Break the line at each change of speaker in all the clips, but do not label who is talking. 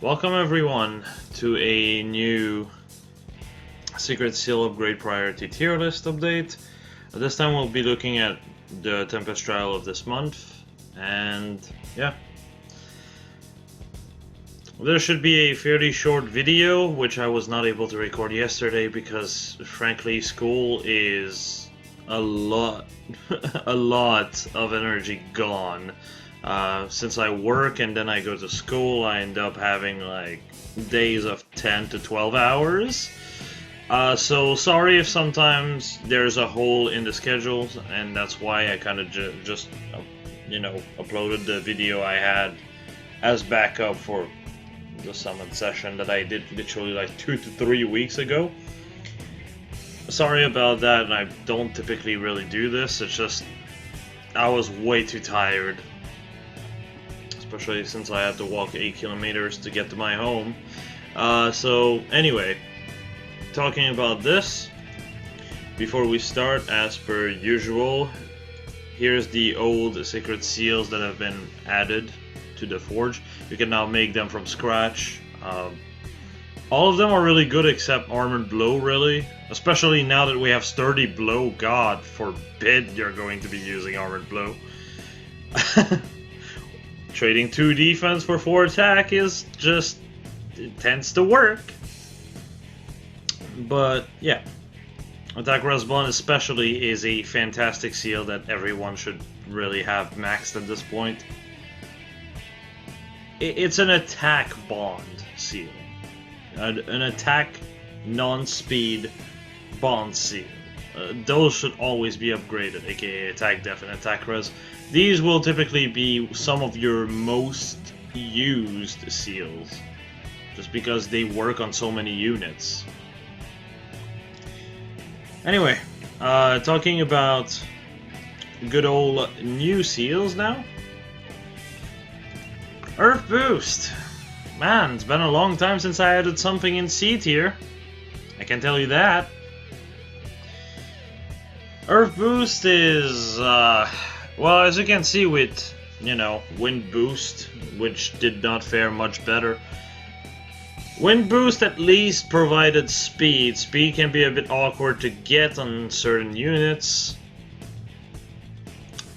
Welcome everyone to a new Secret Seal Upgrade Priority Tier List update. This time we'll be looking at the Tempest Trial of this month, and yeah. There should be a fairly short video, which I was not able to record yesterday because, frankly, school is a lot of energy gone. Since I work and then I go to school, I end up having like days of 10 to 12 hours. So sorry if sometimes there's a hole in the schedules, and that's why I kind of just uploaded the video I had as backup for the summon session that I did literally like 2 to 3 weeks ago. Sorry about that, and I don't typically really do this. It's just I was way too tired, especially since I had to walk 8 kilometers to get to my home. So anyway, talking about this, before we start, as per usual, here's the old secret seals that have been added to the forge. You can now make them from scratch. All of them are really good except Armored Blow, really. Especially now that we have Sturdy Blow. God forbid you're going to be using Armored Blow. Trading 2 defense for 4 attack is just... it tends to work. But yeah, Attack Respawn especially is a fantastic seal that everyone should really have maxed at this point. It's an attack bond seal. An attack non-speed bond seal. Those should always be upgraded, aka attack def and attack res. These will typically be some of your most used seals, just because they work on so many units. Anyway, talking about good old new seals now. Earth Boost! Man, it's been a long time since I added something in C tier. I can tell you that. Earth Boost is, well, as you can see with, Wind Boost, which did not fare much better. Wind Boost at least provided speed. Speed can be a bit awkward to get on certain units,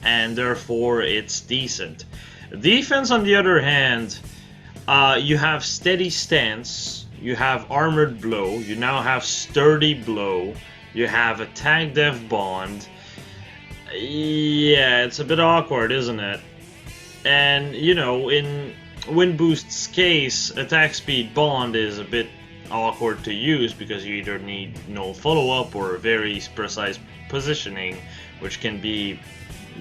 and therefore it's decent. Defense, on the other hand, you have Steady Stance, you have Armored Blow, you now have Sturdy Blow, you have Attack Def Bond. Yeah, it's a bit awkward, isn't it? And, in Wind Boost's case, Attack Speed Bond is a bit awkward to use because you either need no follow-up or very precise positioning, which can be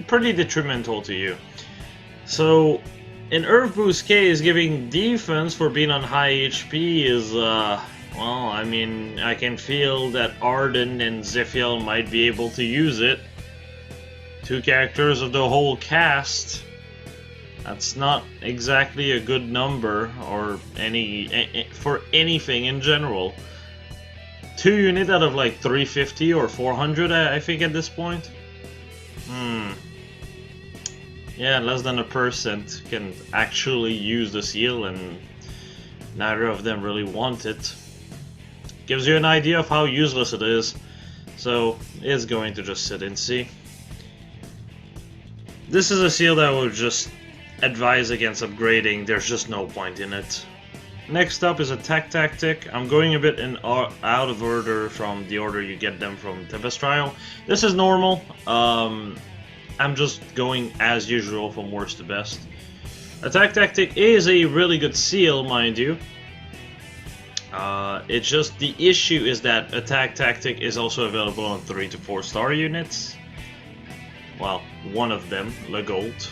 pretty detrimental to you. So, in Earth Boost's case, giving defense for being on high HP is, well, I mean, I can feel that Arden and Zephiel might be able to use it. 2 characters of the whole cast. That's not exactly a good number, or for anything in general. 2 units out of like 350 or 400, I think at this point. Yeah, less than 1% can actually use the seal, and neither of them really want it. Gives you an idea of how useless it is. So, it's going to just sit in C. This is a seal that I would just advise against upgrading. There's just no point in it. Next up is Attack Tactic. I'm going a bit out of order from the order you get them from Tempest Trial. This is normal. I'm just going as usual from worst to best. Attack Tactic is a really good seal, mind you. It's just the issue is that Attack Tactic is also available on 3 to 4 star units. Well, one of them, Legault.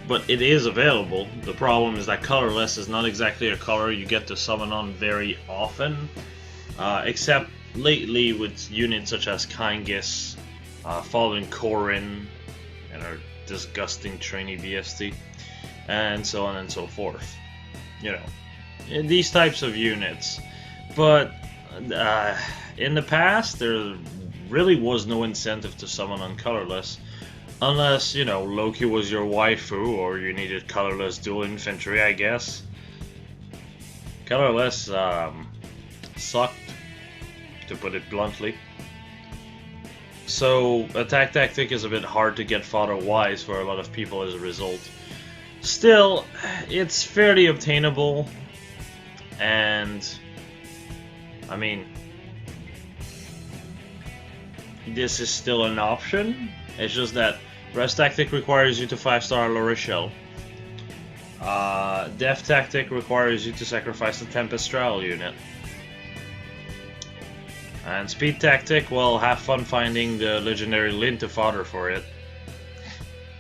But it is available. The problem is that colorless is not exactly a color you get to summon on very often. Except lately with units such as Kyngus, Fallen Corrin, and our disgusting trainee BST, and so on and so forth. These types of units. But in the past, there really was no incentive to summon on colorless. Unless, Loki was your waifu, or you needed colorless dual infantry, I guess. Colorless sucked, to put it bluntly. So attack tactic is a bit hard to get fodder-wise for a lot of people as a result. Still, it's fairly obtainable, and I mean, this is still an option. It's just that Rest Tactic requires you to 5-star La Rochelle. Death Tactic requires you to sacrifice the Tempestral unit. And Speed Tactic, well, have fun finding the legendary Lin to fodder for it.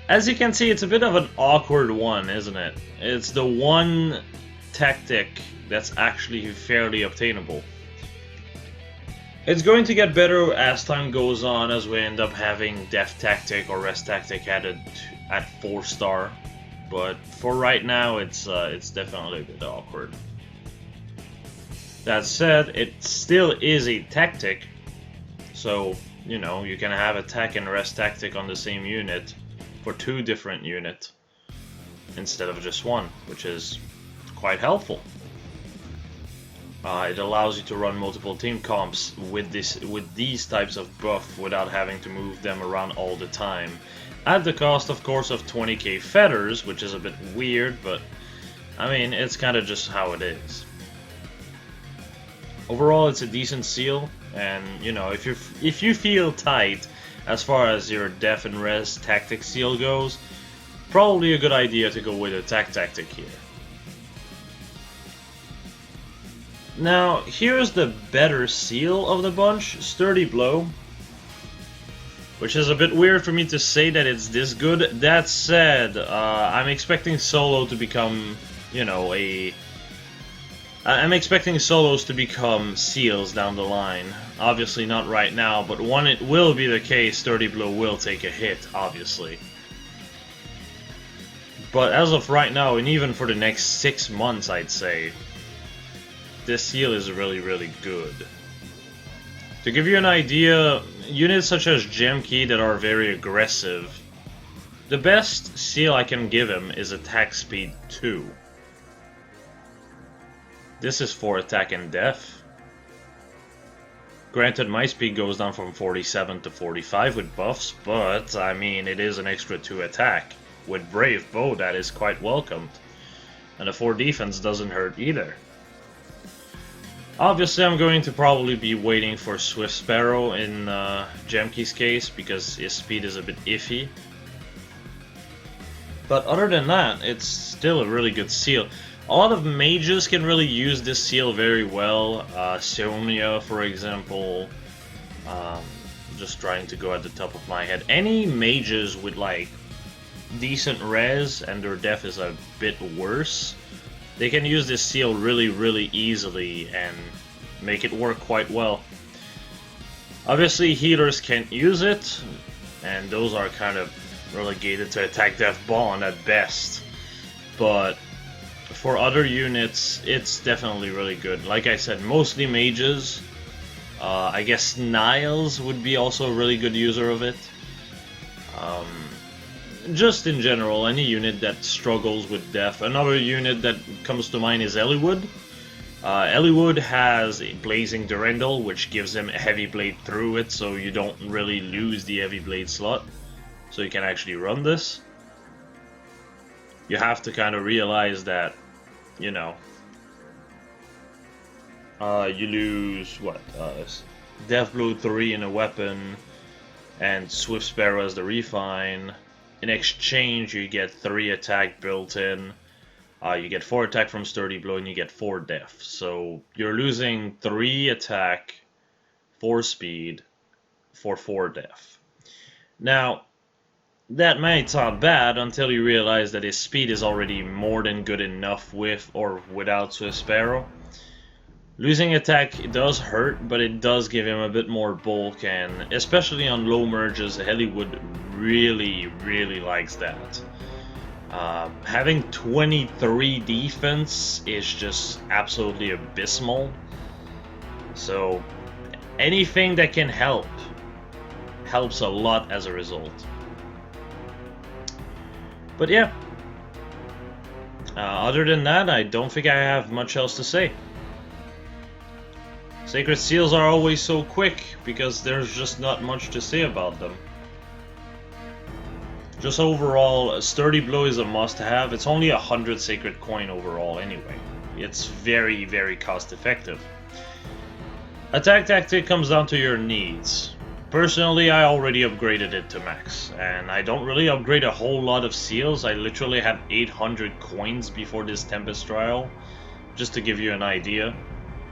As you can see, it's a bit of an awkward one, isn't it? It's the one tactic that's actually fairly obtainable. It's going to get better as time goes on, as we end up having Death Tactic or Rest Tactic added at 4-star. But for right now, it's definitely a bit awkward. That said, it still is a tactic, so you know you can have attack and rest tactic on the same unit for 2 different units instead of just 1, which is quite helpful. It allows you to run multiple team comps with these types of buff without having to move them around all the time, at the cost, of course, of 20k feathers, which is a bit weird, but I mean, it's kind of just how it is. Overall, it's a decent seal, and you know, if you feel tight as far as your def and res tactic seal goes, probably a good idea to go with attack tactic here. Now, here's the better seal of the bunch, Sturdy Blow, which is a bit weird for me to say that it's this good. That said, I'm expecting solo to become, you know, I'm expecting solos to become seals down the line. Obviously not right now, but when it will be the case, Sturdy Blow will take a hit, obviously. But as of right now, and even for the next 6 months, I'd say, this seal is really, really good. To give you an idea, units such as Gem Key that are very aggressive, the best seal I can give him is attack speed 2. This is for attack and def. Granted, my speed goes down from 47 to 45 with buffs, but I mean, it is an extra 2 attack. With Brave Bow, that is quite welcomed. And the 4 defense doesn't hurt either. Obviously, I'm going to probably be waiting for Swift Sparrow in Gemkey's case, because his speed is a bit iffy. But other than that, it's still a really good seal. A lot of mages can really use this seal very well. Sonia, for example. Just trying to go at the top of my head. Any mages with like decent res and their def is a bit worse, they can use this seal really, really easily and make it work quite well. Obviously, healers can't use it, and those are kind of relegated to attack def bond at best. But for other units, it's definitely really good. Like I said, mostly mages. I guess Niles would be also a really good user of it. Just in general, any unit that struggles with def. Another unit that comes to mind is Eliwood. Eliwood has a Blazing Durandal, which gives him a heavy blade through it, so you don't really lose the heavy blade slot. So you can actually run this. You have to kind of realize that, you know, you lose, what, Death Blow 3 in a weapon, and Swift Sparrow as the refine. In exchange, you get 3 attack built in, you get 4 attack from Sturdy Blow, and you get 4 def. So you're losing 3 attack, 4 speed, for 4 def. Now, that might sound bad until you realize that his speed is already more than good enough with or without Swift Sparrow. Losing attack does hurt, but it does give him a bit more bulk, and especially on low merges, Eliwood really, really likes that. Having 23 defense is just absolutely abysmal. So anything that can help helps a lot as a result. But yeah, Other than that, I don't think I have much else to say. Sacred Seals are always so quick because there's just not much to say about them. Just overall, Sturdy Blow is a must-have. It's only 100 Sacred Coin overall anyway. It's very, very cost-effective. Attack Tactic comes down to your needs. Personally, I already upgraded it to max, and I don't really upgrade a whole lot of seals. I literally have 800 coins before this Tempest trial, just to give you an idea.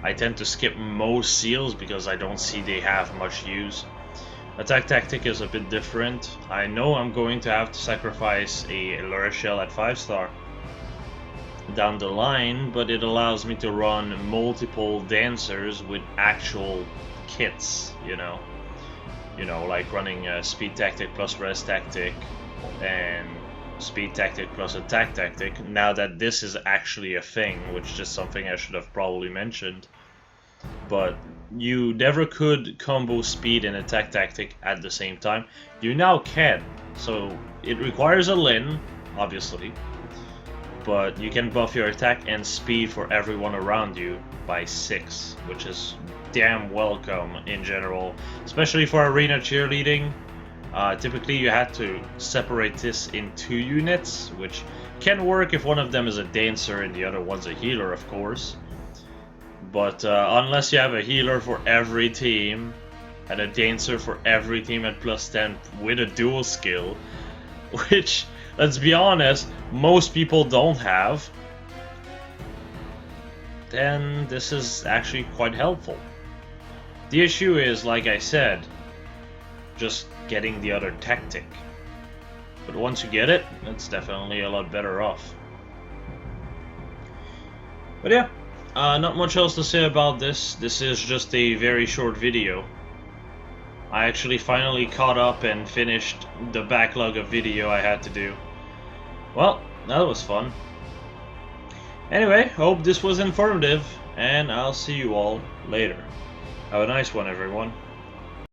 I tend to skip most seals because I don't see they have much use. Attack Tactic is a bit different. I know I'm going to have to sacrifice a Lure Shell at 5-star down the line, but it allows me to run multiple dancers with actual kits, you know, like running Speed Tactic plus Res Tactic and Speed Tactic plus Attack Tactic. Now that this is actually a thing, which is something I should have probably mentioned, but you never could combo Speed and Attack Tactic at the same time. You now can, so it requires a Lin, obviously, but you can buff your attack and speed for everyone around you by 6, which is damn welcome in general, especially for arena cheerleading. Typically you had to separate this in 2 units, which can work if one of them is a dancer and the other one's a healer, of course. But unless you have a healer for every team and a dancer for every team at +10 with a dual skill, which, let's be honest, most people don't have, then this is actually quite helpful. The issue is, like I said, just getting the other tactic. But once you get it, it's definitely a lot better off. But yeah, not much else to say about this. This is just a very short video. I actually finally caught up and finished the backlog of video I had to do. Well, that was fun. Anyway, hope this was informative, and I'll see you all later. Have a nice one, everyone.